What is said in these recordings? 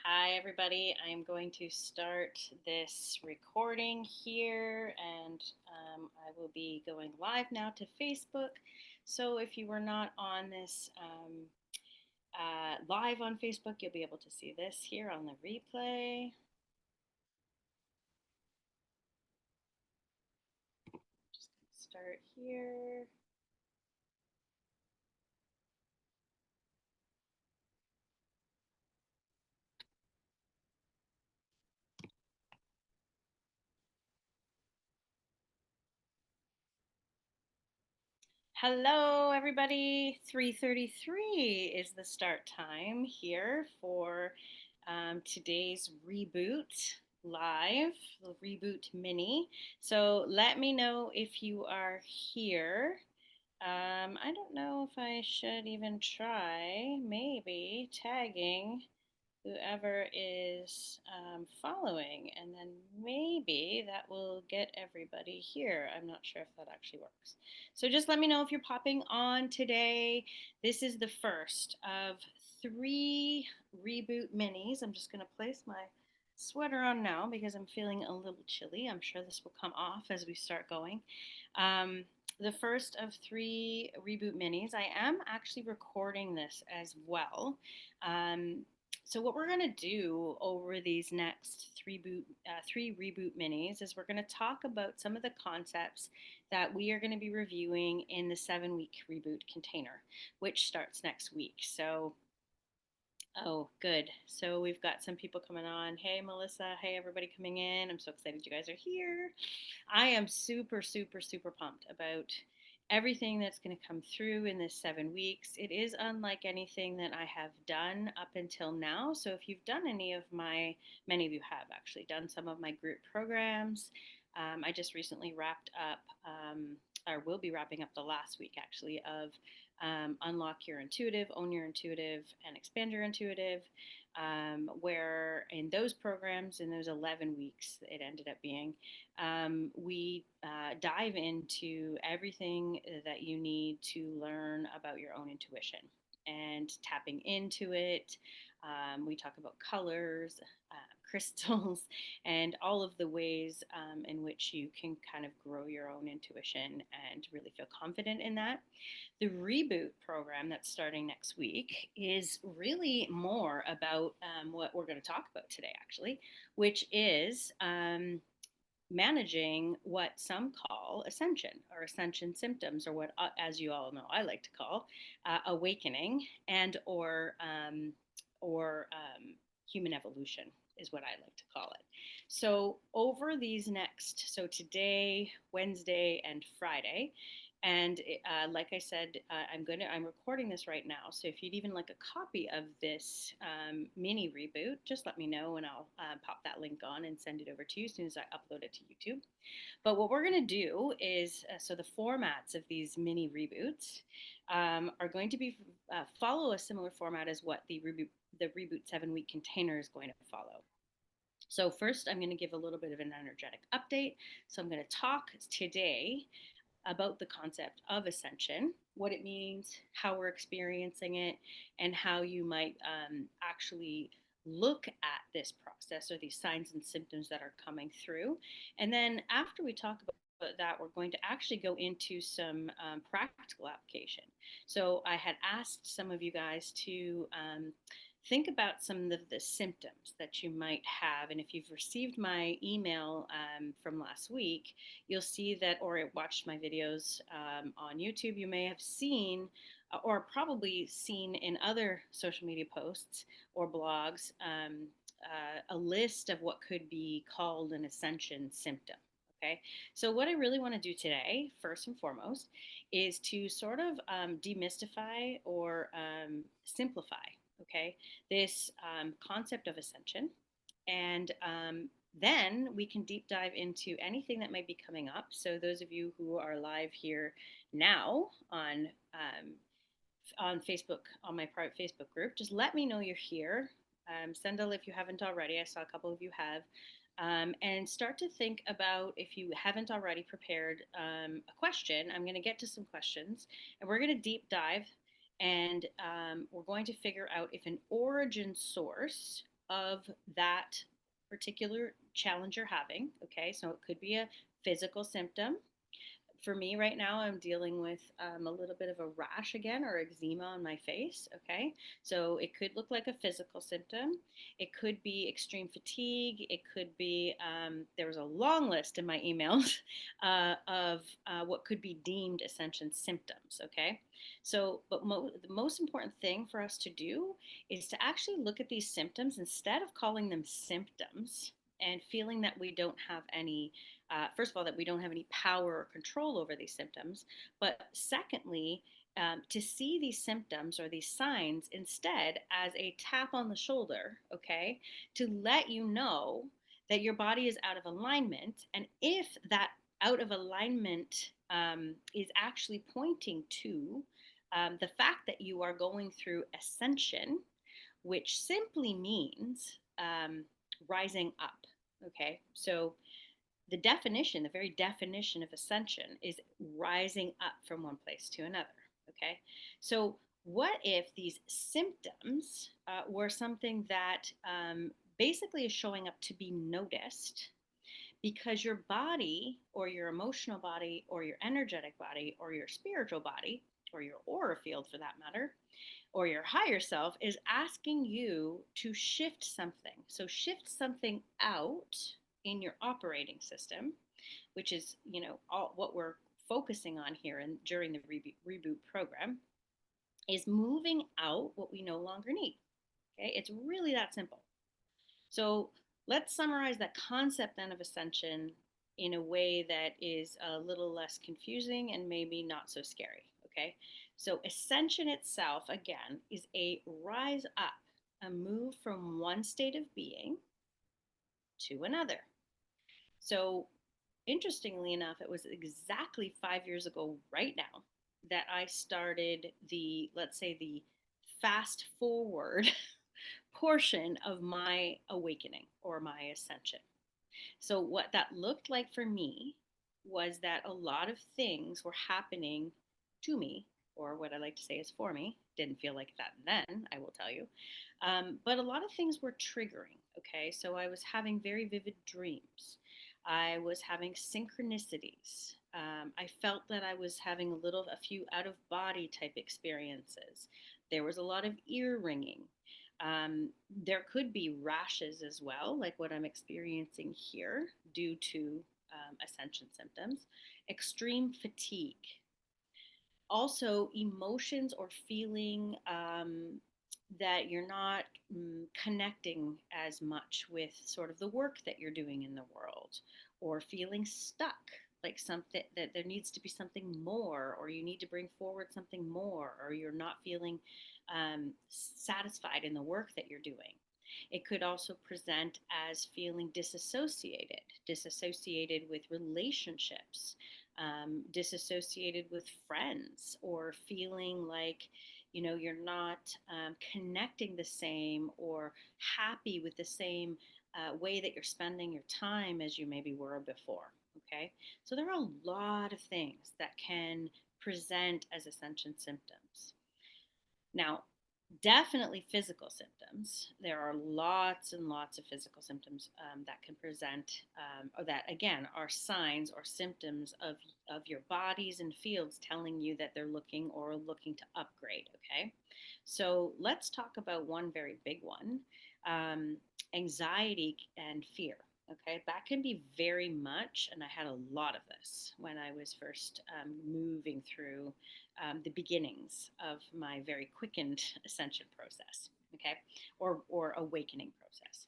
Hi, everybody. I'm going to start this recording here, and I will be going live now to Facebook. So if you were not on this live on Facebook, you'll be able to see this here on the replay. Just going to start here. Hello, everybody. 3:33 is the start time here for today's reboot live, the reboot mini. So let me know if you are here. I don't know if I should even try, maybe tagging whoever is following, and then maybe that will get everybody here. I'm not sure if that actually works. So just let me know if you're popping on today. This is the first of 3 reboot minis. I'm just going to place my sweater on now because I'm feeling a little chilly. I'm sure this will come off as we start going. The first of 3 reboot minis. I am actually recording this as well. So what we're going to do over these next three reboot minis is we're going to talk about some of the concepts that we are going to be reviewing in the 7-week reboot container, which starts next week. So, oh, good. So we've got some people coming on. Hey, Melissa. Hey, everybody coming in. I'm so excited you guys are here. I am super, super, super pumped about everything that's going to come through in this 7 weeks. It is unlike anything that I have done up until now. So if you've done many of you have actually done some of my group programs. I just recently wrapped up, or will be wrapping up the last week actually, of Unlock Your Intuitive, Own Your Intuitive, and Expand Your Intuitive. Where in those programs, in those 11 weeks, it ended up being, we dive into everything that you need to learn about your own intuition and tapping into it. We talk about colors, crystals, and all of the ways in which you can kind of grow your own intuition and really feel confident in that. The reboot program that's starting next week is really more about what we're going to talk about today, actually, which is managing what some call ascension or ascension symptoms, or what, as you all know, I like to call awakening and or human evolution is what I like to call it. So over these so today, Wednesday, and Friday, and like I said, I'm recording this right now. So if you'd even like a copy of this mini reboot, just let me know and I'll pop that link on and send it over to you as soon as I upload it to YouTube. But what we're going to do is, so the formats of these mini reboots are going to be follow a similar format as what the reboot 7-week container is going to follow. So first, I'm going to give a little bit of an energetic update. So I'm going to talk today about the concept of ascension, what it means, how we're experiencing it, and how you might actually look at this process or these signs and symptoms that are coming through. And then after we talk about that, we're going to actually go into some practical application. So I had asked some of you guys to think about some of the symptoms that you might have. And if you've received my email from last week, you'll see that, or watched my videos on YouTube, you may have seen or probably seen in other social media posts or blogs a list of what could be called an ascension symptom. Okay, so what I really want to do today, first and foremost, is to sort of demystify or simplify, okay, this concept of ascension. And then we can deep dive into anything that might be coming up. So those of you who are live here now on Facebook, on my private Facebook group, just let me know you're here. Send a if you haven't already. I saw a couple of you have. And start to think about, if you haven't already prepared a question. I'm going to get to some questions and we're going to deep dive, and we're going to figure out if an origin source of that particular challenge you're having. Okay, so it could be a physical symptom. For me right now, I'm dealing with a little bit of a rash again, or eczema on my face. Okay, so it could look like a physical symptom. It could be extreme fatigue. It could be, there was a long list in my emails of what could be deemed Ascension symptoms. Okay, so but the most important thing for us to do is to actually look at these symptoms instead of calling them symptoms and feeling that we don't have any, first of all, that we don't have any power or control over these symptoms. But secondly, to see these symptoms or these signs instead as a tap on the shoulder, okay, to let you know that your body is out of alignment. And if that out of alignment is actually pointing to the fact that you are going through ascension, which simply means rising up. Okay, so the definition, the very definition of ascension is rising up from one place to another. Okay, so what if these symptoms were something that basically is showing up to be noticed because your body, or your emotional body, or your energetic body, or your spiritual body, or your aura field for that matter, or your higher self is asking you to shift something. So shift something out in your operating system, which is, all what we're focusing on here and during the reboot program, is moving out what we no longer need. Okay, it's really that simple. So let's summarize that concept then of ascension in a way that is a little less confusing and maybe not so scary. Okay, so ascension itself, again, is a rise up, a move from one state of being to another. So, interestingly enough, it was exactly 5 years ago, right now, that I started the, let's say, the fast forward portion of my awakening or my ascension. So, what that looked like for me was that a lot of things were happening to me, or what I like to say is for me. Didn't feel like that then, I will tell you. But a lot of things were triggering. Okay, so I was having very vivid dreams. I was having synchronicities. I felt that I was having a few out of body type experiences. There was a lot of ear ringing. There could be rashes as well, like what I'm experiencing here due to ascension symptoms, extreme fatigue, also emotions or feeling that you're not connecting as much with sort of the work that you're doing in the world, or feeling stuck, like something that there needs to be something more, or you need to bring forward something more, or you're not feeling satisfied in the work that you're doing. It could also present as feeling disassociated with relationships, disassociated with friends, or feeling like, you're not connecting the same or happy with the same way that you're spending your time as you maybe were before. Okay, so there are a lot of things that can present as ascension symptoms. Now, definitely physical symptoms. There are lots and lots of physical symptoms that can present, or that again are signs or symptoms of your bodies and fields telling you that they're looking to upgrade. Okay, so let's talk about one very big one: anxiety and fear. Okay, that can be very much, and I had a lot of this when I was first moving through the beginnings of my very quickened ascension process, okay, or awakening process.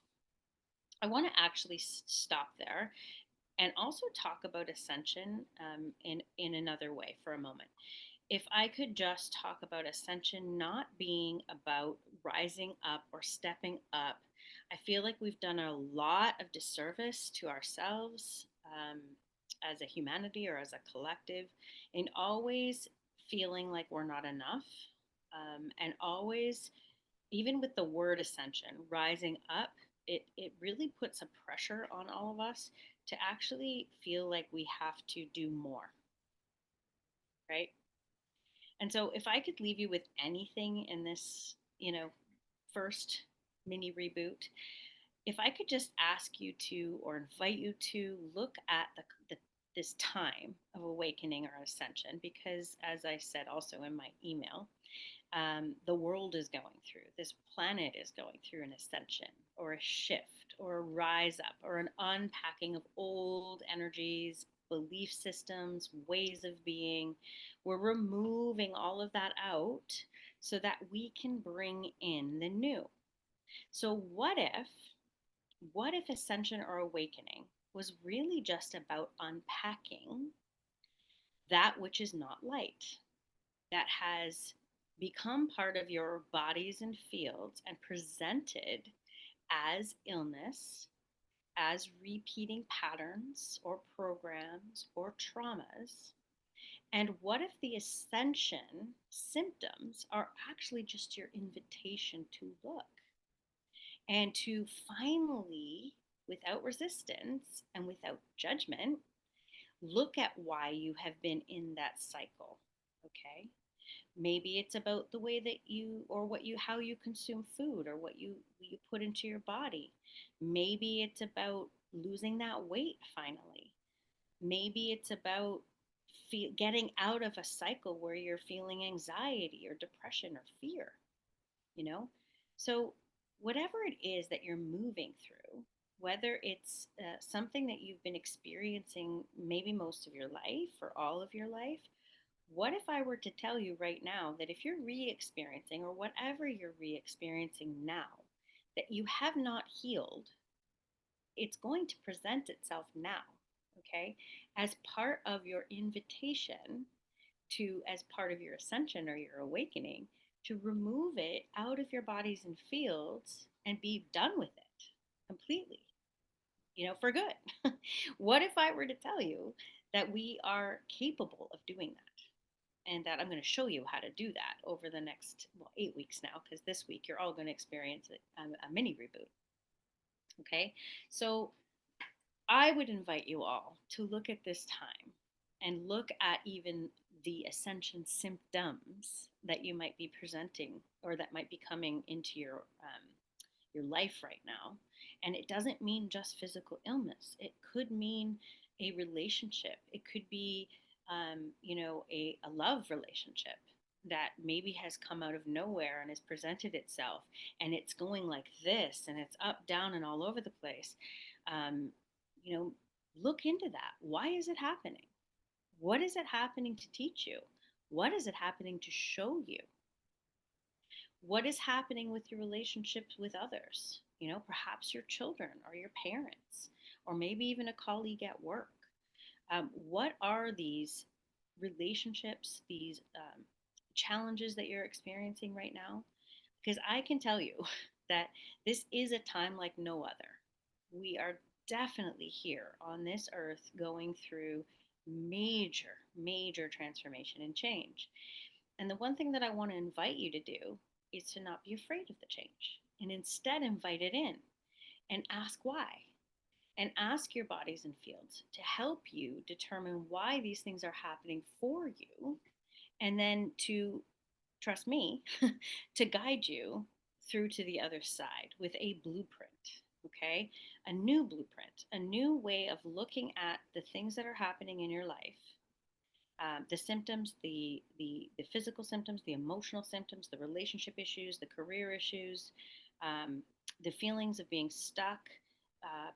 I want to actually stop there and also talk about ascension in another way for a moment. If I could just talk about ascension not being about rising up or stepping up, I feel like we've done a lot of disservice to ourselves as a humanity or as a collective, in always feeling like we're not enough, and always, even with the word ascension, rising up, it really puts a pressure on all of us to actually feel like we have to do more, right? And so, if I could leave you with anything in this, first mini reboot, if I could just ask you to, or invite you to, look at this time of awakening or ascension, because as I said also in my email, the world is going through, this planet is going through an ascension or a shift or a rise up or an unpacking of old energies, belief systems, ways of being. We're removing all of that out so that we can bring in the new. So, what if ascension or awakening was really just about unpacking that which is not light, that has become part of your bodies and fields and presented as illness, as repeating patterns or programs or traumas? And what if the ascension symptoms are actually just your invitation to look and to finally, without resistance and without judgment, look at why you have been in that cycle? Okay. Maybe it's about the way that you, or what you, how you consume food, or what you put into your body. Maybe it's about losing that weight finally. Maybe it's about getting out of a cycle where you're feeling anxiety or depression or fear, you know? So, whatever it is that you're moving through, whether it's something that you've been experiencing maybe most of your life or all of your life, what if I were to tell you right now that if you're re experiencing, or whatever you're re experiencing now, that you have not healed, it's going to present itself now, okay? As part of your invitation to, as part of your ascension or your awakening, to remove it out of your bodies and fields and be done with it completely, for good. What if I were to tell you that we are capable of doing that? And that I'm going to show you how to do that over the next, well, 8 weeks now, because this week you're all going to experience a mini reboot. Okay. So I would invite you all to look at this time and look at even the ascension symptoms that you might be presenting or that might be coming into your life right now. And it doesn't mean just physical illness. It could mean a relationship. It could be, a love relationship that maybe has come out of nowhere and has presented itself, and it's going like this, and it's up, down, and all over the place. Um, you know, Look into that. Why is it happening? What is it happening to teach you? What is it happening to show you? What is happening with your relationships with others? Perhaps your children or your parents, or maybe even a colleague at work. What are these relationships, these challenges that you're experiencing right now? Because I can tell you that this is a time like no other. We are definitely here on this earth going through major, major transformation and change. And the one thing that I want to invite you to do is to not be afraid of the change and instead invite it in and ask why. And ask your bodies and fields to help you determine why these things are happening for you. And then to, trust me, to guide you through to the other side with a blueprint. Okay, a new blueprint, a new way of looking at the things that are happening in your life, the symptoms, the physical symptoms, the emotional symptoms, the relationship issues, the career issues, um, the feelings of being stuck.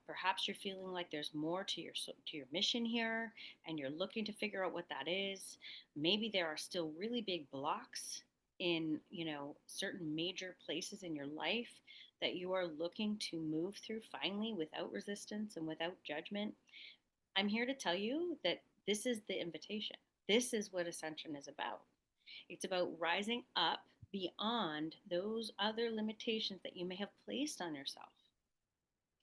Perhaps you're feeling like there's more to your mission here, and you're looking to figure out what that is. Maybe there are still really big blocks in certain major places in your life that you are looking to move through finally without resistance and without judgment. I'm here to tell you that this is the invitation. This is what Ascension is about. It's about rising up beyond those other limitations that you may have placed on yourself.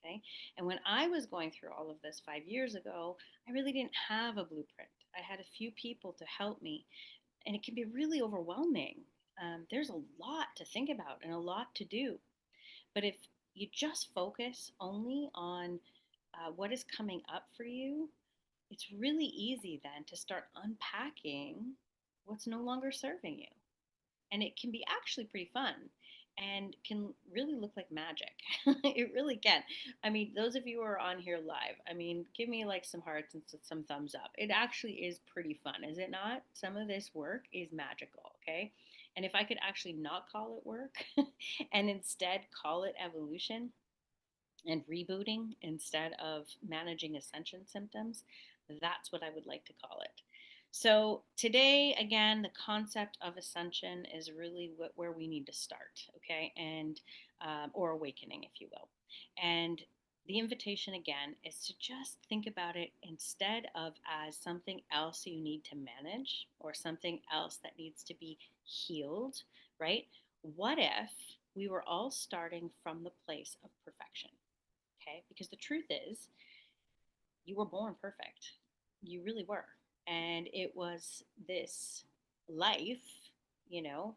Okay. And when I was going through all of this 5 years ago, I really didn't have a blueprint. I had a few people to help me, and it can be really overwhelming. There's a lot to think about and a lot to do. But if you just focus only on what is coming up for you, it's really easy then to start unpacking what's no longer serving you. And it can be actually pretty fun. and can really look like magic. It really can. I mean, those of you who are on here live, I mean, give me like some hearts and some thumbs up. It actually is pretty fun, is it not? Some of this work is magical, okay? And if I could actually not call it work and instead call it evolution and rebooting instead of managing ascension symptoms, that's what I would like to call it. So, today, again, the concept of ascension is really where we need to start, okay? And, or awakening, if you will. And the invitation again is to just think about it instead of as something else you need to manage or something else that needs to be healed, right? What if we were all starting from the place of perfection? Okay, because the truth is, you were born perfect. You really were. And it was this life, you know,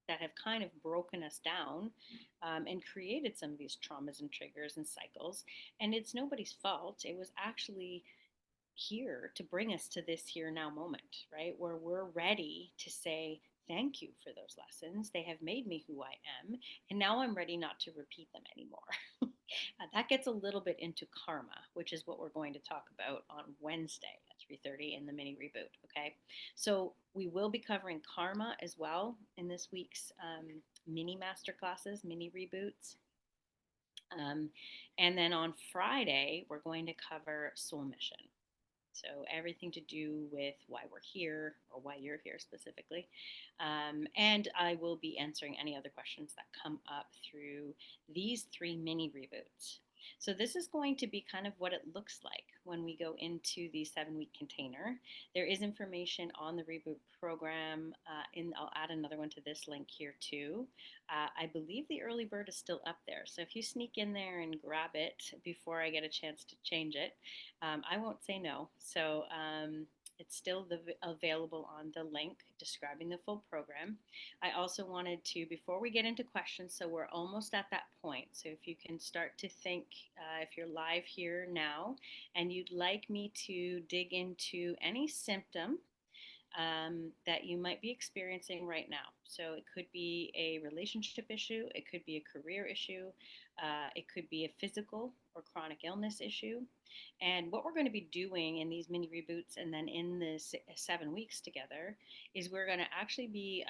that have kind of broken us down and created some of these traumas and triggers and cycles. And it's nobody's fault. It was actually here to bring us to this here now moment, right? Where we're ready to say, thank you for those lessons. They have made me who I am. And now I'm ready not to repeat them anymore. That gets a little bit into karma, which is what we're going to talk about on Wednesday at 3:30 in the mini reboot. Okay, so we will be covering karma as well in this week's mini master classes, mini reboots. Um, and then on Friday, we're going to cover soul mission. So, everything to do with why we're here or why you're here specifically. And I will be answering any other questions that come up through these three mini reboots. So, this is going to be kind of what it looks like when we go into the 7 week container. There is information on the reboot program. I'll add another one to this link here too. I believe the early bird is still up there. So, if you sneak in there and grab it before I get a chance to change it, I won't say no. So it's still available on the link describing the full program. I also wanted to, before we get into questions, so we're almost at that point. So if you can start to think, if you're live here now and you'd like me to dig into any symptom that you might be experiencing right now. So it could be a relationship issue, it could be a career issue, it could be a physical or chronic illness issue. And what we're going to be doing in these mini reboots and then in the 7 weeks together is we're going to actually be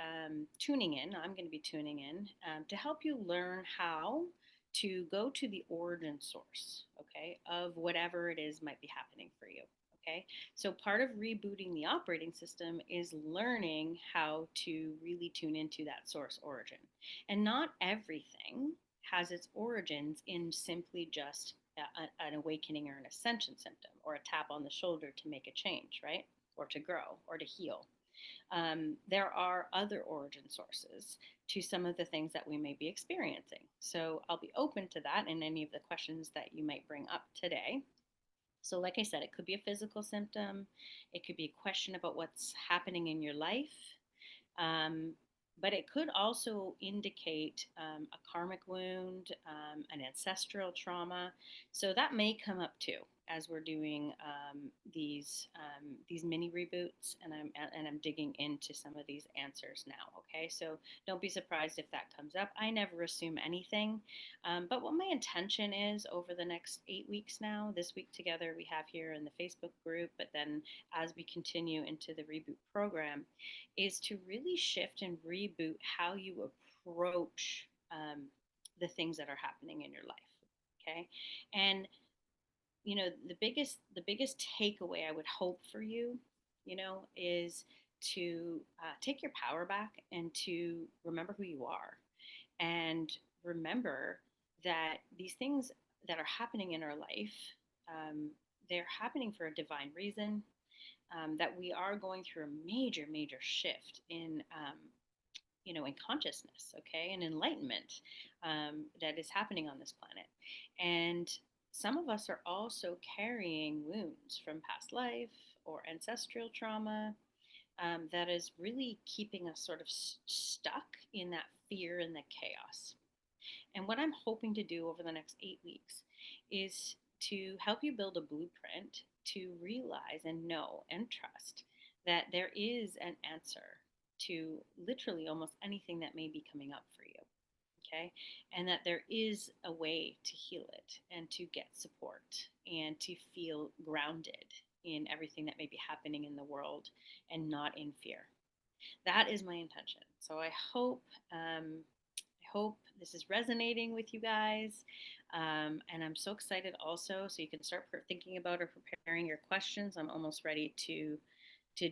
tuning in. I'm going to be tuning in to help you learn how to go to the origin source, okay, of whatever it is might be happening for you. Okay, so part of rebooting the operating system is learning how to really tune into that source origin. And not everything has its origins in simply just an awakening or an ascension symptom or a tap on the shoulder to make a change, right? Or to grow or to heal. There are other origin sources to some of the things that we may be experiencing. So I'll be open to that in any of the questions that you might bring up today. So, like I said, it could be a physical symptom, it could be a question about what's happening in your life, um, but it could also indicate a karmic wound, an ancestral trauma. So that may come up too as we're doing these mini reboots, and I'm digging into some of these answers now. Okay, so don't be surprised if that comes up. I never assume anything, but what my intention is over the next 8 weeks now, this week together we have here in the Facebook group, but then as we continue into the reboot program, is to really shift and reboot how you approach the things that are happening in your life. Okay, and the biggest takeaway I would hope for you, is to take your power back and to remember who you are, and remember that these things that are happening in our life, um, they're happening for a divine reason. That we are going through a major, major shift in consciousness, okay, and enlightenment that is happening on this planet. And some of us are also carrying wounds from past life or ancestral trauma that is really keeping us sort of stuck in that fear and the chaos. And what I'm hoping to do over the next 8 weeks is to help you build a blueprint to realize and know and trust that there is an answer to literally almost anything that may be coming up for you. okay? And that there is a way to heal it and to get support and to feel grounded in everything that may be happening in the world and not in fear. That is my intention. So I hope this is resonating with you guys. And I'm so excited also. So you can start thinking about or preparing your questions. I'm almost ready to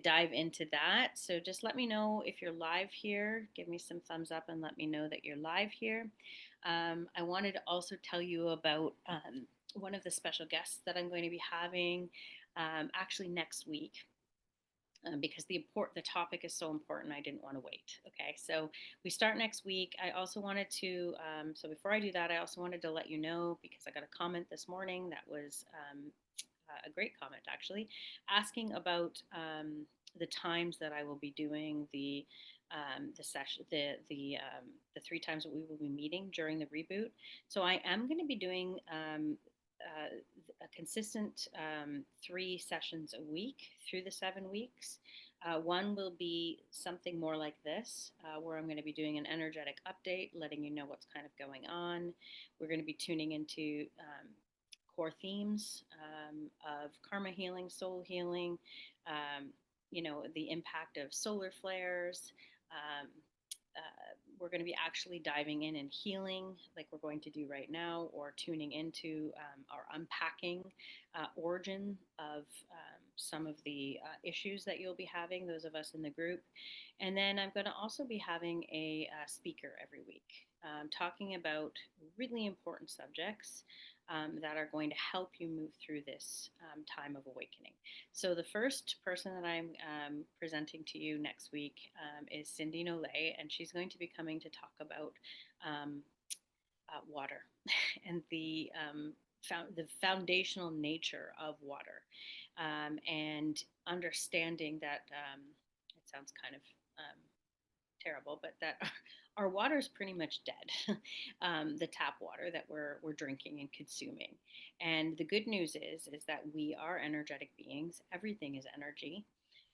dive into that. So just let me know if you're live here. Give me some thumbs up and let me know that you're live here. I wanted to also tell you about one of the special guests that I'm going to be having actually next week. Because the topic is so important, I didn't want to wait. Okay, so we start next week. I also wanted to, so before I do that, I also wanted to let you know because I got a comment this morning that was a great comment actually, asking about the times that I will be doing the session, the 3 times that we will be meeting during the reboot. So I am going to be doing a consistent 3 sessions a week through the 7 weeks. One will be something more like this, where I'm going to be doing an energetic update, letting you know what's kind of going on. We're going to be tuning into core themes of karma healing, soul healing, um, the impact of solar flares. Um, we're going to be actually diving in and healing, like we're going to do right now, or tuning into or unpacking origin of some of the issues that you'll be having, those of us in the group. And then I'm going to also be having a speaker every week talking about really important subjects that are going to help you move through this time of awakening. So, the first person that I'm presenting to you next week is Cindy Nole, and she's going to be coming to talk about um, water and the foundational nature of water, and understanding that it sounds kind of terrible, but that our water is pretty much dead. The tap water that we're drinking and consuming. And the good news is that we are energetic beings. Everything is energy,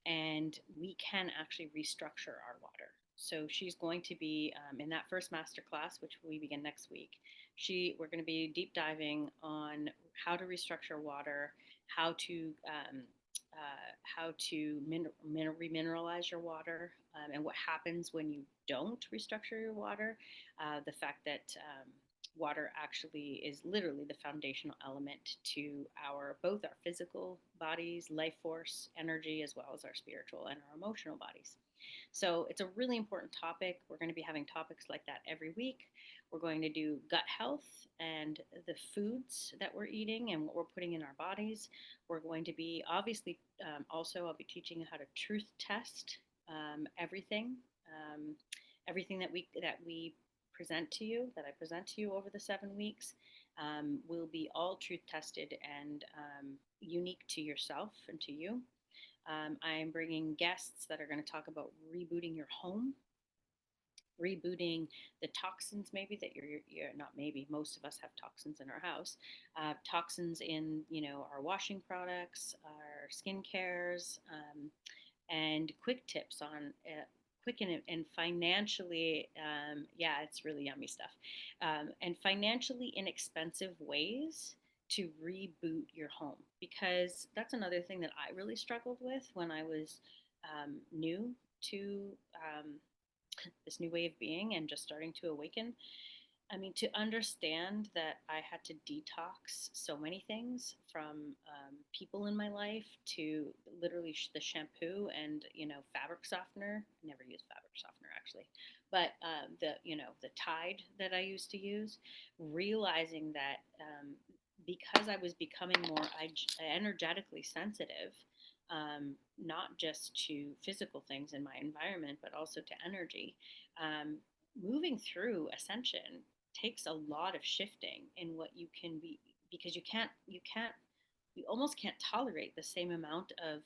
and we can actually restructure our water. So she's going to be in that first master class, which we begin next week. We're going to be deep diving on how to restructure water, how to remineralize your water, and what happens when you don't restructure your water. The fact that water actually is literally the foundational element to both our physical bodies, life force, energy, as well as our spiritual and our emotional bodies. So it's a really important topic. We're going to be having topics like that every week. We're going to do gut health and the foods that we're eating and what we're putting in our bodies. We're going to be obviously also I'll be teaching you how to truth test everything, um, everything that we present to you, that I present to you over the 7 weeks, will be all truth tested and unique to yourself and to you. I'm bringing guests that are going to talk about rebooting your home, rebooting the toxins maybe that you're not maybe most of us have toxins in our house, toxins in our washing products, our skin cares, and quick tips on quick and financially, yeah, it's really yummy stuff, and financially inexpensive ways to reboot your home, because that's another thing that I really struggled with when I was new to this new way of being and just starting to awaken. I mean, to understand that I had to detox so many things, from people in my life to literally the shampoo and fabric softener. I never used fabric softener actually, but the Tide that I used to use. Realizing that because I was becoming more energetically sensitive, not just to physical things in my environment, but also to energy. Um, Moving through Ascension takes a lot of shifting in what you can be, because you almost can't tolerate the same amount of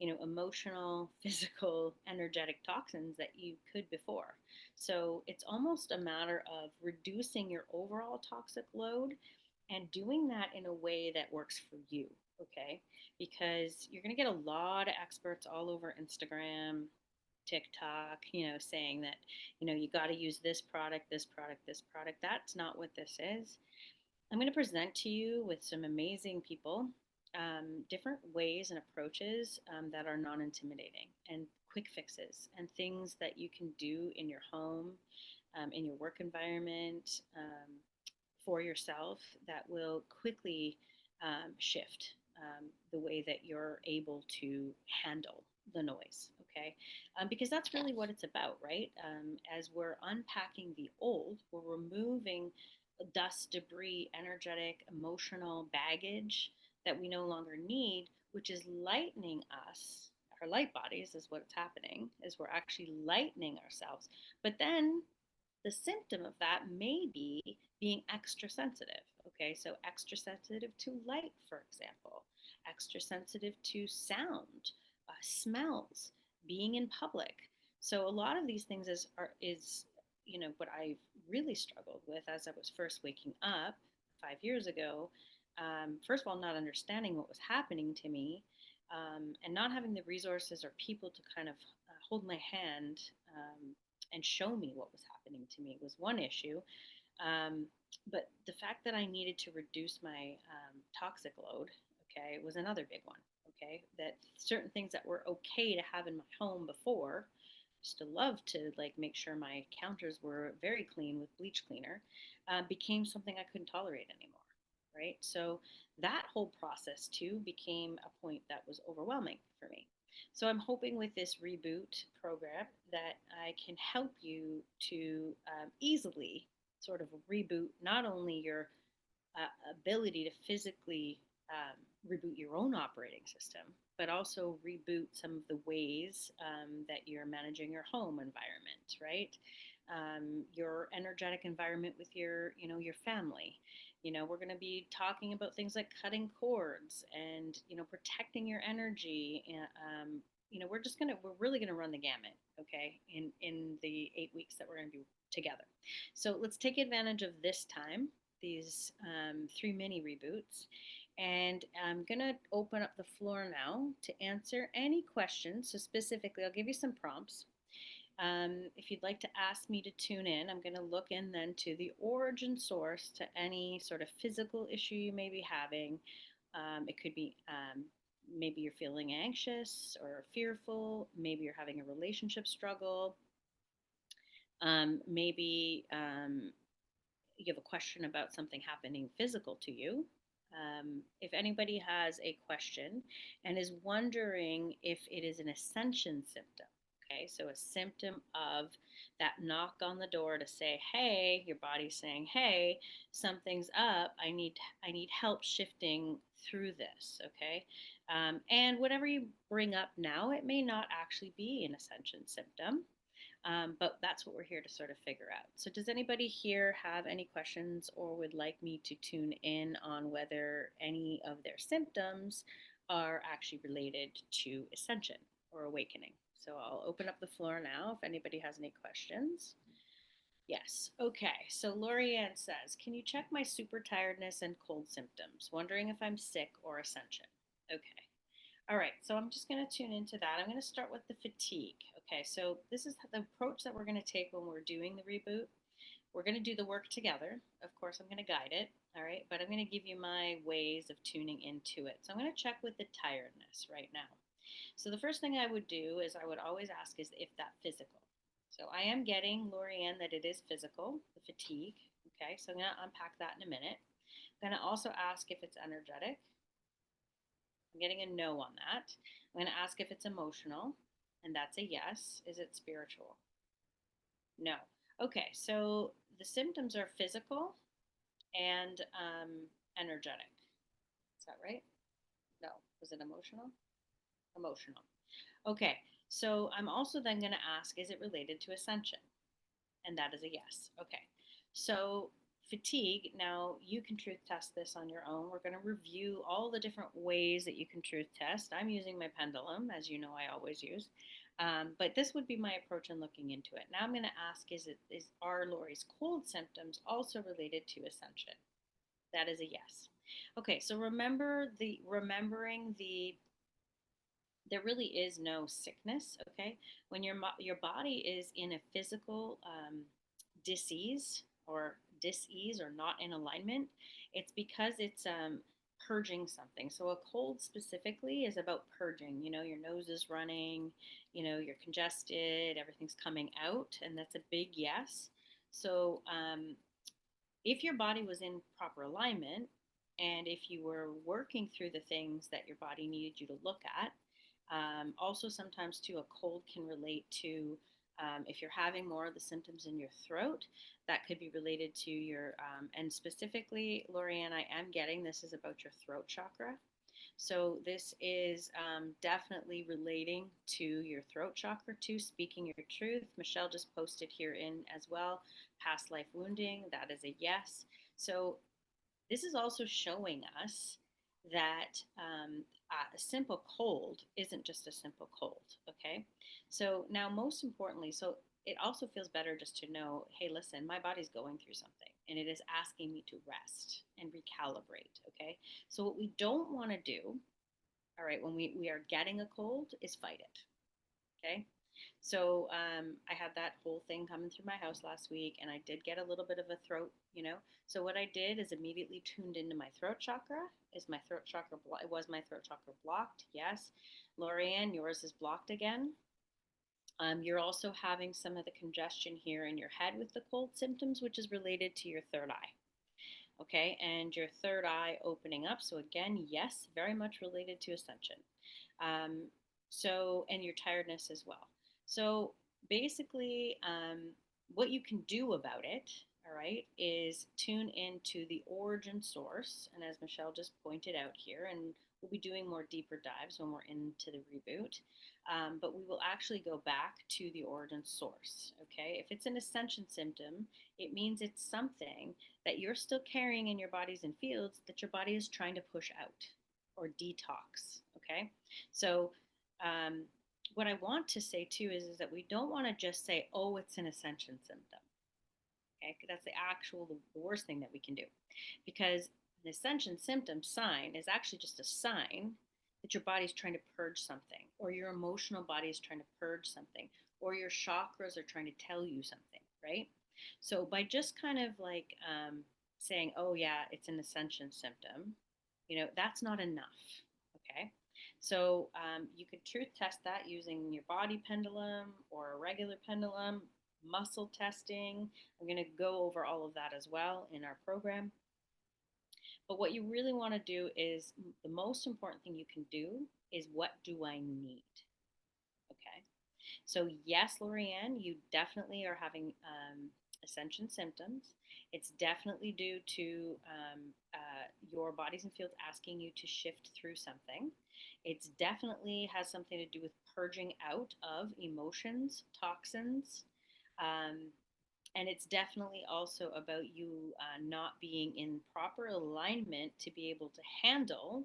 emotional, physical, energetic toxins that you could before. So it's almost a matter of reducing your overall toxic load and doing that in a way that works for you. Okay, because you're going to get a lot of experts all over Instagram, TikTok, saying that, you got to use this product, this product, this product. That's not what this is. I'm going to present to you with some amazing people, different ways and approaches that are non intimidating and quick fixes and things that you can do in your home, in your work environment, for yourself that will quickly shift the way that you're able to handle the noise. Okay, because that's really what it's about, right? As we're unpacking the old, we're removing dust, debris, energetic, emotional baggage that we no longer need, which is lightening us. Our light bodies is what's happening, is we're actually lightening ourselves. But then the symptom of that may be being extra sensitive. Okay, so extra sensitive to light, for example, extra sensitive to sound, smells, being in public. So a lot of these things is what I've really struggled with as I was first waking up 5 years ago. First of all, not understanding what was happening to me, and not having the resources or people to kind of hold my hand, and show me what was happening to me was one issue. Um, but the fact that I needed to reduce my toxic load, okay, was another big one. Okay, that certain things that were okay to have in my home before, used to love to like make sure my counters were very clean with bleach cleaner, became something I couldn't tolerate anymore. Right, so that whole process too became a point that was overwhelming for me. So I'm hoping with this reboot program that I can help you to easily sort of reboot not only your ability to physically reboot your own operating system, but also reboot some of the ways that you're managing your home environment, right? Your energetic environment with your family. We're going to be talking about things like cutting cords and protecting your energy. And, we're really gonna run the gamut, okay, in the 8 weeks that we're gonna be together. So let's take advantage of this time, these three mini reboots. And I'm going to open up the floor now to answer any questions. So, specifically, I'll give you some prompts. If you'd like to ask me to tune in, I'm going to look in then to the origin source to any sort of physical issue you may be having. It could be maybe you're feeling anxious or fearful, maybe you're having a relationship struggle, maybe you have a question about something happening physical to you. If anybody has a question and is wondering if it is an ascension symptom, okay, so a symptom of that knock on the door to say, hey, your body's saying, hey, something's up. I need help shifting through this, okay. And whatever you bring up now, it may not actually be an ascension symptom. But that's what we're here to sort of figure out. So, does anybody here have any questions or would like me to tune in on whether any of their symptoms are actually related to ascension or awakening? So, I'll open up the floor now if anybody has any questions. Yes. Okay. So, Lorianne says, can you check my super tiredness and cold symptoms? Wondering if I'm sick or ascension. Okay. All right, so I'm just going to tune into that. I'm going to start with the fatigue. Okay, so this is the approach that we're going to take when we're doing the reboot. We're going to do the work together. Of course, I'm going to guide it. All right, but I'm going to give you my ways of tuning into it. So I'm going to check with the tiredness right now. So the first thing I would do is I would always ask is if that physical. So I am getting, Lorianne, that it is physical, the fatigue. Okay, so I'm going to unpack that in a minute. I'm going to also ask if it's energetic. I'm getting a no on that. I'm going to ask if it's emotional, and that's a yes. Is it spiritual? No. Okay, so the symptoms are physical and energetic. Is that right? No. Was it emotional? Emotional. Okay, so I'm also then going to ask, is it related to ascension? And that is a yes. Okay, so fatigue, now you can truth test this on your own. We're going to review all the different ways that you can truth test. I'm using my pendulum, as you know I always use. But this would be my approach in looking into it. Now I'm going to ask, are Lori's cold symptoms also related to ascension? That is a yes. Okay, so remembering the there really is no sickness. Okay, when your body is in a physical disease or not in alignment, it's because it's purging something. So a cold specifically is about purging. Your nose is running, you're congested, everything's coming out, and that's a big yes. So if your body was in proper alignment, and if you were working through the things that your body needed you to look at, also sometimes too, a cold can relate to if you're having more of the symptoms in your throat, that could be related to and specifically, Lorianne, I am getting this is about your throat chakra. So this is definitely relating to your throat chakra too, speaking your truth. Michelle just posted here in as well, past life wounding. That is a yes. So this is also showing us that a simple cold isn't just a simple cold. Okay. So now, most importantly, so it also feels better just to know, hey, listen, my body's going through something and it is asking me to rest and recalibrate. Okay. So what we don't want to do, all right, when we are getting a cold, is fight it. Okay. So I had that whole thing coming through my house last week, and I did get a little bit of a throat. So what I did is immediately tuned into my throat chakra. Is my throat chakra it was my throat chakra blocked? Yes. Lorianne, yours is blocked again. You're also having some of the congestion here in your head with the cold symptoms, which is related to your third eye. Okay, and your third eye opening up. So again, yes, very much related to ascension. Um, and your tiredness as well. So basically, what you can do about it, all right, is tune into the origin source. And as Michelle just pointed out here, and we'll be doing more deeper dives when we're into the reboot, but we will actually go back to the origin source. Okay, if it's an ascension symptom, it means it's something that you're still carrying in your bodies and fields that your body is trying to push out or detox. Okay, so um, what I want to say too is that we don't want to just say, oh, it's an ascension symptom. Okay, that's the worst thing that we can do, because an ascension symptom sign is actually just a sign that your body's trying to purge something, or your emotional body is trying to purge something, or your chakras are trying to tell you something, right? So by just kind of like saying, oh yeah, it's an ascension symptom, that's not enough. Okay. So you could truth test that using your body pendulum or a regular pendulum, muscle testing. I'm going to go over all of that as well in our program. But what you really want to do is the most important thing you can do is, what do I need? Okay. So, yes, Lorianne, you definitely are having ascension symptoms. It's definitely due to your bodies and fields asking you to shift through something. It's definitely has something to do with purging out of emotions, toxins, um, and it's definitely also about you not being in proper alignment to be able to handle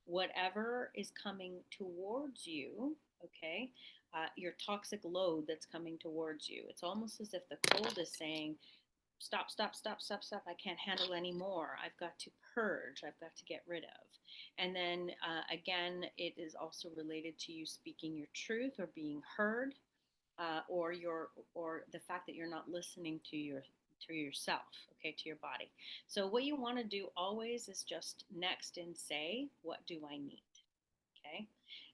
whatever is coming towards you. Okay, your toxic load that's coming towards you. It's almost as if the cold is saying, stop, stop, stop, stop, stop. I can't handle anymore. I've got to purge. I've got to get rid of. And then again, it is also related to you speaking your truth or being heard, or the fact that you're not listening to yourself, okay, to your body. So what you want to do always is just next and say, what do I need? Okay.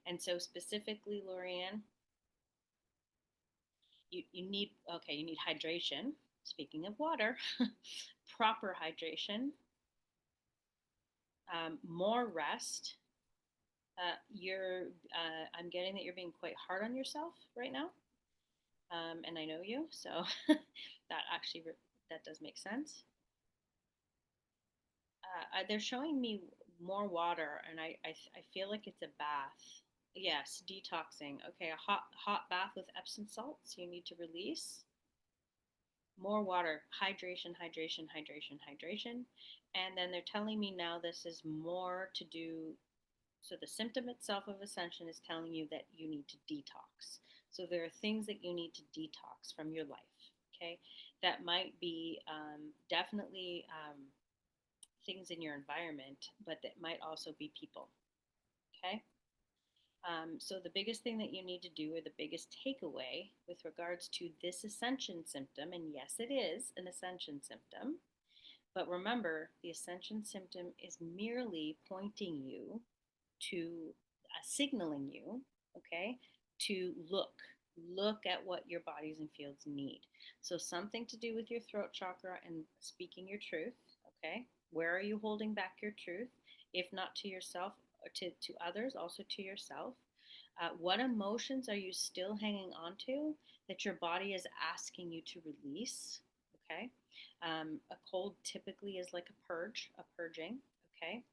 And so specifically, Lorianne, you need hydration. Speaking of water, proper hydration, more rest. I'm getting that you're being quite hard on yourself right now, and I know you, so that actually that does make sense. They're showing me more water, and I feel like it's a bath. Yes, detoxing. Okay, a hot bath with Epsom salts. You need to release more water, hydration, hydration, hydration, hydration. And then they're telling me now this is more to do. So the symptom itself of ascension is telling you that you need to detox. So there are things that you need to detox from your life. Okay, that might be definitely things in your environment, but that might also be people. Okay. So the biggest thing that you need to do, or the biggest takeaway with regards to this ascension symptom, and yes, it is an ascension symptom, but remember, the ascension symptom is merely pointing you to, signaling you, okay, to look at what your bodies and fields need. So something to do with your throat chakra and speaking your truth, okay? Where are you holding back your truth? If not to yourself, or to others, also to yourself. What emotions are you still hanging on to that your body is asking you to release? Okay. A cold typically is like a purge, a purging. Okay.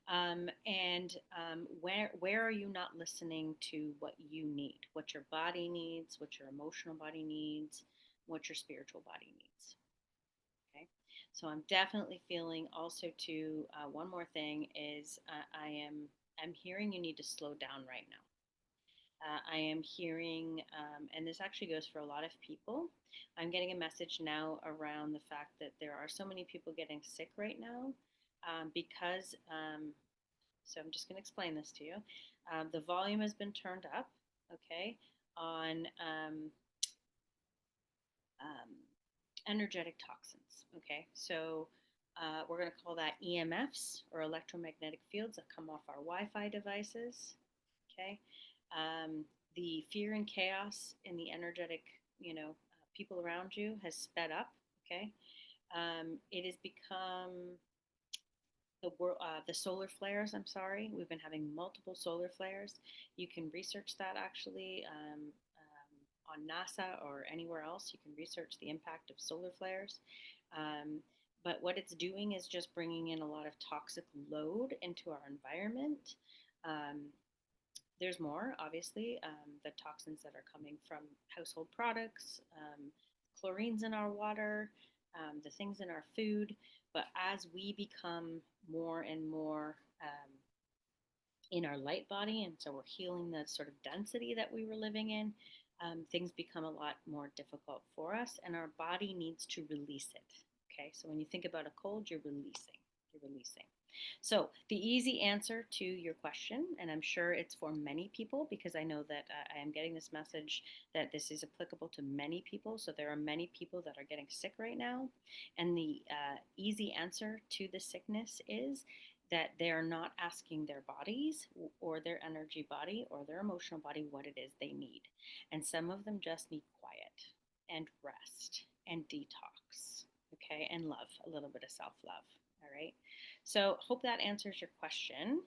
And where are you not listening to what you need, what your body needs, what your emotional body needs, what your spiritual body needs? Okay, so I'm definitely feeling also to one more thing is I'm hearing you need to slow down right now. I am hearing, and this actually goes for a lot of people. I'm getting a message now around the fact that there are so many people getting sick right now because so I'm just going to explain this to you. The volume has been turned up, okay, on um, energetic toxins. Okay, so we're going to call that EMFs, or electromagnetic fields, that come off our Wi-Fi devices. Okay, um, the fear and chaos in the energetic, people around you has sped up. Okay, it has become the solar flares. I'm sorry, we've been having multiple solar flares. You can research that actually on NASA or anywhere else. You can research the impact of solar flares. Um, but what it's doing is just bringing in a lot of toxic load into our environment. Um, there's more, obviously, the toxins that are coming from household products, chlorines in our water, the things in our food. But as we become more and more in our light body, and so we're healing the sort of density that we were living in, things become a lot more difficult for us, and our body needs to release it. Okay, so when you think about a cold, you're releasing. You're releasing. So, the easy answer to your question, and I'm sure it's for many people because I know that I am getting this message that this is applicable to many people. So, there are many people that are getting sick right now. And the easy answer to the sickness is that they are not asking their bodies or their energy body or their emotional body what it is they need. And some of them just need quiet and rest and detox, okay, and love, a little bit of self love. All right. So, hope that answers your question.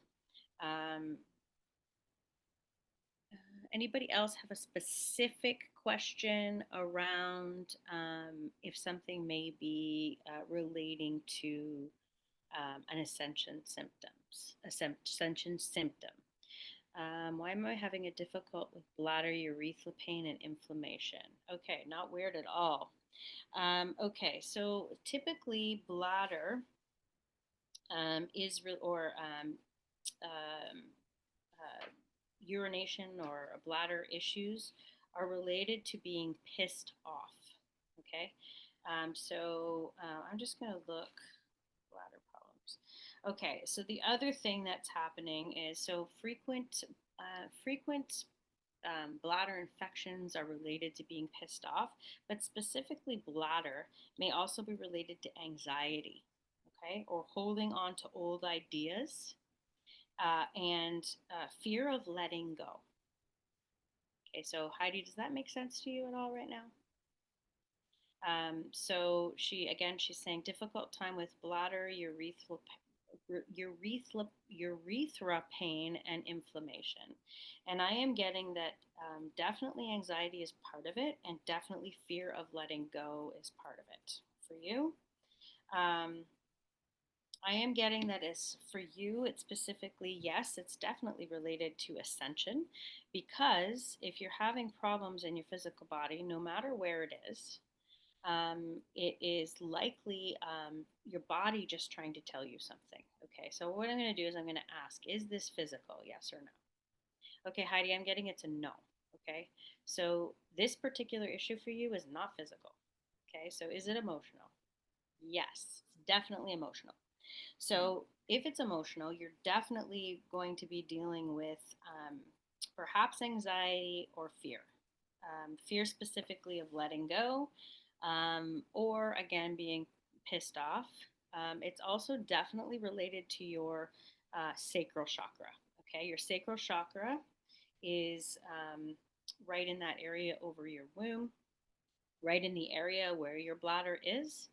Um, Anybody else have a specific question around if something may be relating to an ascension symptom? Why am I having a difficult with bladder, urethral pain, and inflammation? Okay, not weird at all. Okay, so typically bladder is or um, uh, urination or bladder issues are related to being pissed off. Okay, I'm just going to look bladder problems. Okay, so the other thing that's happening is so frequent bladder infections are related to being pissed off, but specifically bladder may also be related to anxiety, okay, or holding on to old ideas and fear of letting go. Okay, so Heidi, does that make sense to you at all right now? So she's saying difficult time with bladder, urethra pain, and inflammation. And I am getting that definitely anxiety is part of it, and definitely fear of letting go is part of it for you. Um, I am getting that is for you, it's specifically, yes, it's definitely related to ascension because if you're having problems in your physical body, no matter where it is, it is likely your body just trying to tell you something. Okay, so what I'm going to do is I'm going to ask, is this physical? Yes or no? Okay, Heidi, I'm getting it's a no. Okay, so this particular issue for you is not physical. Okay, so is it emotional? Yes, it's definitely emotional. So if it's emotional, you're definitely going to be dealing with perhaps anxiety or fear. Fear specifically of letting go, or again, being pissed off. It's also definitely related to your sacral chakra. Okay, your sacral chakra is right in that area over your womb, right in the area where your bladder is.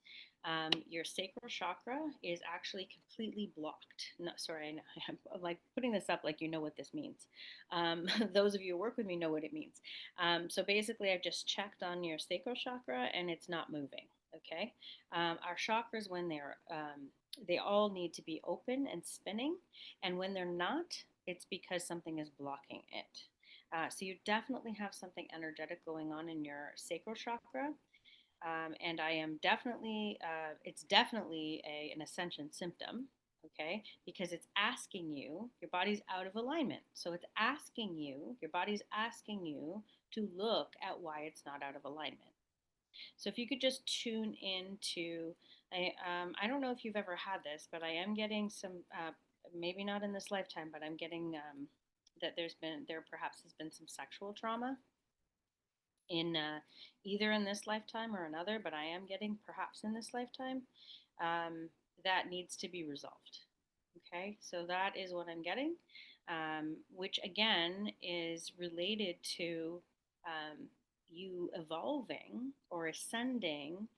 Your sacral chakra is actually completely blocked. No, sorry, I'm like putting this up like you know what this means. Those of you who work with me know what it means. So basically, I've just checked on your sacral chakra and it's not moving. Okay, our chakras, when they all need to be open and spinning, and when they're not, it's because something is blocking it. So you definitely have something energetic going on in your sacral chakra. And I am definitely, it's definitely an ascension symptom, okay? Because it's asking you, your body's out of alignment. So it's asking you, your body's asking you to look at why it's not out of alignment. So if you could just tune into, I don't know if you've ever had this, but I am getting some, maybe not in this lifetime, but I'm getting that there perhaps has been some sexual trauma in either in this lifetime or another, but I am getting perhaps in this lifetime that needs to be resolved. Okay, so that is what I'm getting, which again is related to you evolving or ascending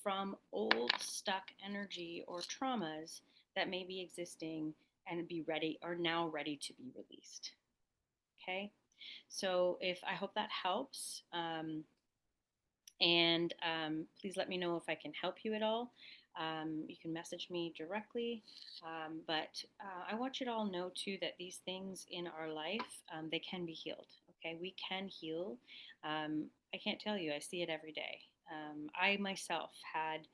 from old stuck energy or traumas that may be existing and be ready or now ready to be released. Okay, so if I hope that helps. And please let me know if I can help you at all. You can message me directly. But I want you to all know too that these things in our life, they can be healed. Okay, we can heal. I can't tell you, I see it every day. I myself had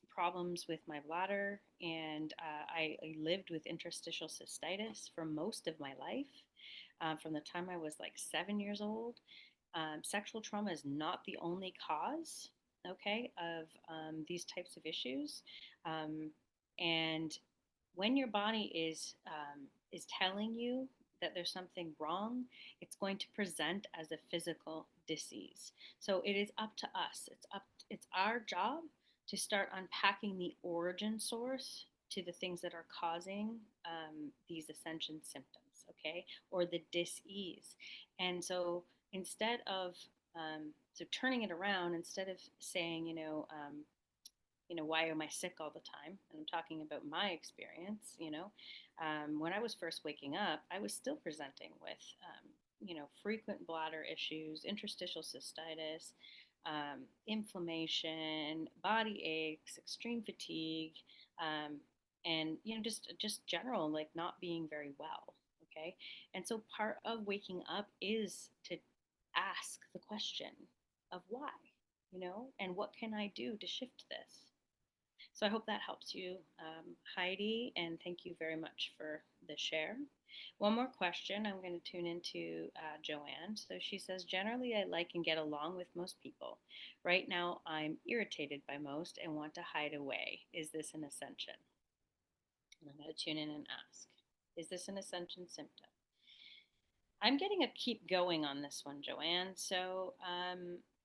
problems with my bladder, and I lived with interstitial cystitis for most of my life, from the time I was like 7 years old. Sexual trauma is not the only cause, okay, of these types of issues. Um, and when your body is telling you that there's something wrong, it's going to present as a physical disease. So it is up to us. It's our job to start unpacking the origin source to the things that are causing these ascension symptoms, okay, or the dis-ease. And so instead of so turning it around, instead of saying, why am I sick all the time? And I'm talking about my experience. When I was first waking up, I was still presenting with, frequent bladder issues, interstitial cystitis, inflammation, body aches, extreme fatigue, and just general like not being very well. Okay, and so part of waking up is to ask the question of why, and what can I do to shift this? So I hope that helps you, Heidi, and thank you very much for the share. One more question. I'm going to tune into Joanne. So she says, generally, I like and get along with most people. Right now, I'm irritated by most and want to hide away. Is this an ascension? And I'm going to tune in and ask, is this an ascension symptom? I'm getting a keep going on this one, Joanne. So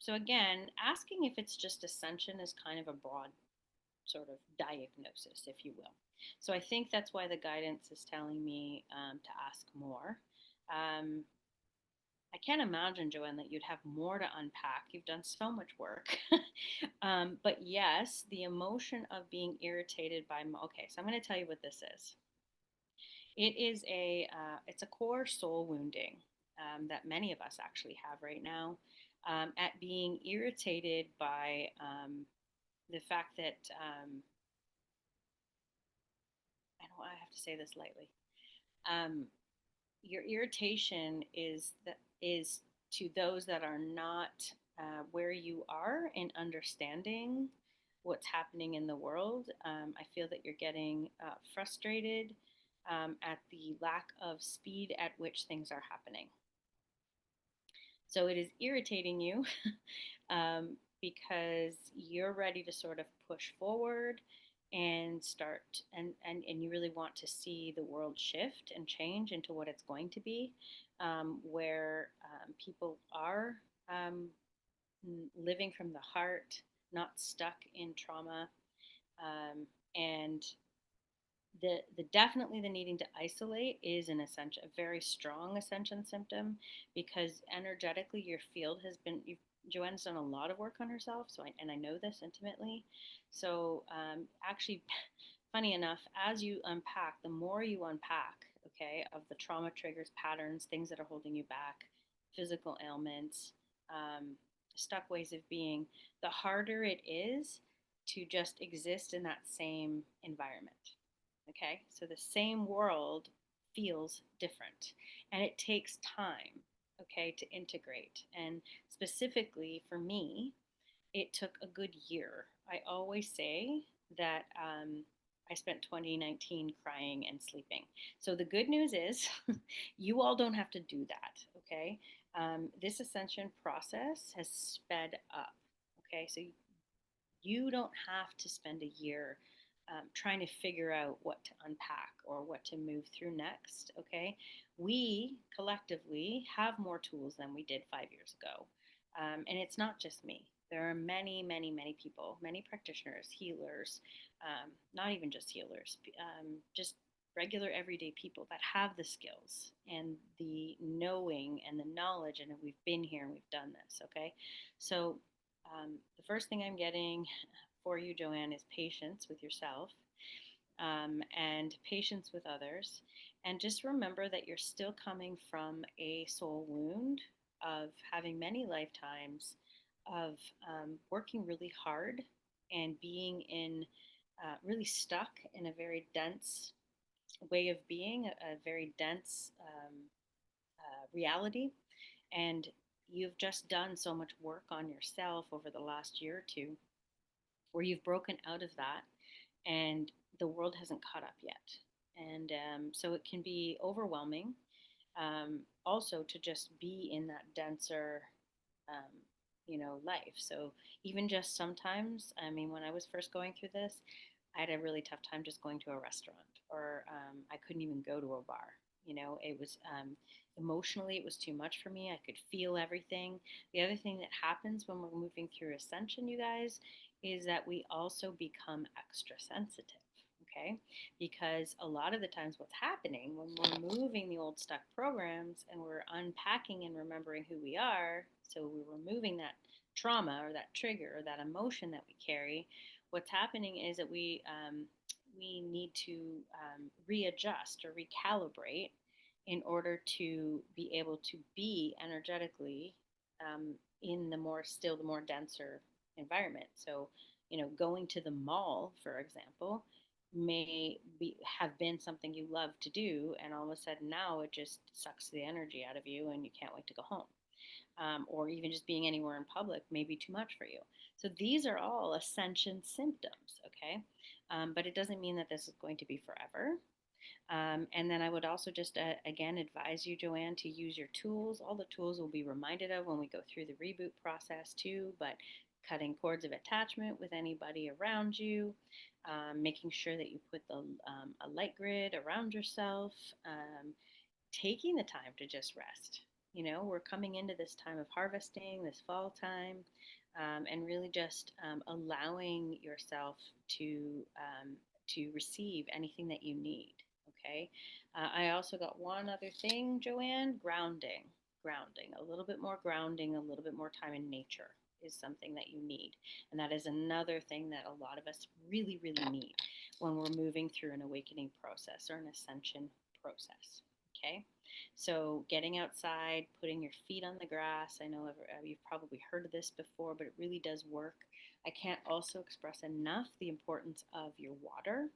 again, asking if it's just ascension is kind of a broad sort of diagnosis, if you will. So I think that's why the guidance is telling me to ask more. I can't imagine, Joanne, that you'd have more to unpack. You've done so much work. But yes, the emotion of being irritated by, okay, so I'm going to tell you what this is. It's a core soul wounding that many of us actually have right now, at being irritated by the fact that I have to say this lightly. Your irritation is to those that are not where you are in understanding what's happening in the world. I feel that you're getting frustrated at the lack of speed at which things are happening. So it is irritating you because you're ready to sort of push forward and and start and you really want to see the world shift and change into what it's going to be, where people are um, living from the heart, not stuck in trauma, and the definitely the needing to isolate is an ascension, a very strong ascension symptom, because energetically your field has been. Joanne's done a lot of work on herself, and I know this intimately. So actually, funny enough, as you unpack, the more you unpack, okay, of the trauma triggers, patterns, things that are holding you back, physical ailments, um, stuck ways of being, the harder it is to just exist in that same environment. Okay, so the same world feels different and it takes time, okay, to integrate. And specifically for me, it took a good year. I always say that I spent 2019 crying and sleeping. So the good news is you all don't have to do that, okay? This ascension process has sped up, okay? So you don't have to spend a year trying to figure out what to unpack or what to move through next. Okay. We collectively have more tools than we did 5 years ago. And it's not just me. There are many, many, many people, many practitioners, healers, not even just healers, just regular everyday people that have the skills and the knowing and the knowledge, and we've been here and we've done this. Okay. So the first thing I'm getting for you, Joanne, is patience with yourself, and patience with others. And just remember that you're still coming from a soul wound of having many lifetimes of working really hard and being in really stuck in a very dense way of being, a very dense reality. And you've just done so much work on yourself over the last year or two where you've broken out of that and the world hasn't caught up yet. And so it can be overwhelming, also to just be in that denser, um, life. So even just sometimes, I mean, when I was first going through this, I had a really tough time just going to a restaurant, or I couldn't even go to a bar. It was emotionally, it was too much for me. I could feel everything. The other thing that happens when we're moving through ascension, you guys, is that we also become extra sensitive. Okay, because a lot of the times what's happening when we're moving the old stuck programs and we're unpacking and remembering who we are, so we're removing that trauma or that trigger or that emotion that we carry, what's happening is that we need to readjust or recalibrate in order to be able to be energetically in the more denser environment. So, going to the mall, for example, have been something you love to do, and all of a sudden now it just sucks the energy out of you, and you can't wait to go home. Or even just being anywhere in public may be too much for you. So these are all ascension symptoms, okay? But it doesn't mean that this is going to be forever. And then I would also just, again, advise you, Joanne, to use your tools. All the tools will be reminded of when we go through the reboot process, too, but cutting cords of attachment with anybody around you, making sure that you put a light grid around yourself, taking the time to just rest. We're coming into this time of harvesting, this fall time, and really just allowing yourself to receive anything that you need. Okay. I also got one other thing, Joanne: grounding, a little bit more grounding, a little bit more time in nature is something that you need. And that is another thing that a lot of us really, really need when we're moving through an awakening process or an ascension process. Okay. So getting outside, putting your feet on the grass. I know you've probably heard of this before, but it really does work. I can't also express enough the importance of your water,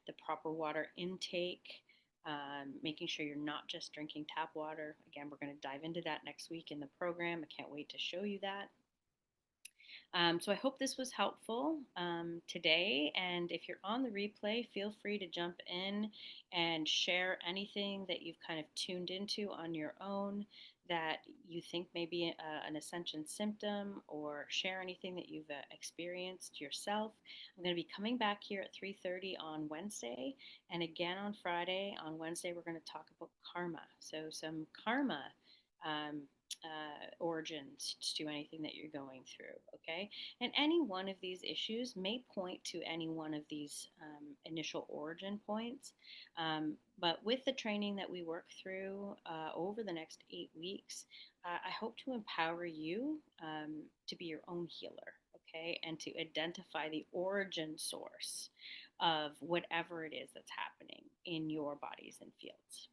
the proper water intake, making sure you're not just drinking tap water. Again, we're going to dive into that next week in the program. I can't wait to show you that. So I hope this was helpful today. And if you're on the replay, feel free to jump in and share anything that you've kind of tuned into on your own. that you think may be an ascension symptom, or share anything that you've experienced yourself. I'm going to be coming back here at 3:30 on Wednesday, and again on Friday. On Wednesday, we're going to talk about karma. So some karma um, origins to anything that you're going through. Okay, and any one of these issues may point to any one of these initial origin points. But with the training that we work through over the next 8 weeks, I hope to empower you to be your own healer, okay, and to identify the origin source of whatever it is that's happening in your bodies and fields.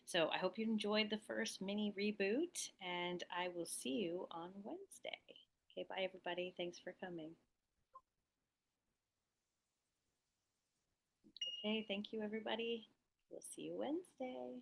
So I hope you enjoyed the first mini reboot, and I will see you on Wednesday. Okay, bye everybody. Thanks for coming. Okay, thank you everybody. We'll see you Wednesday.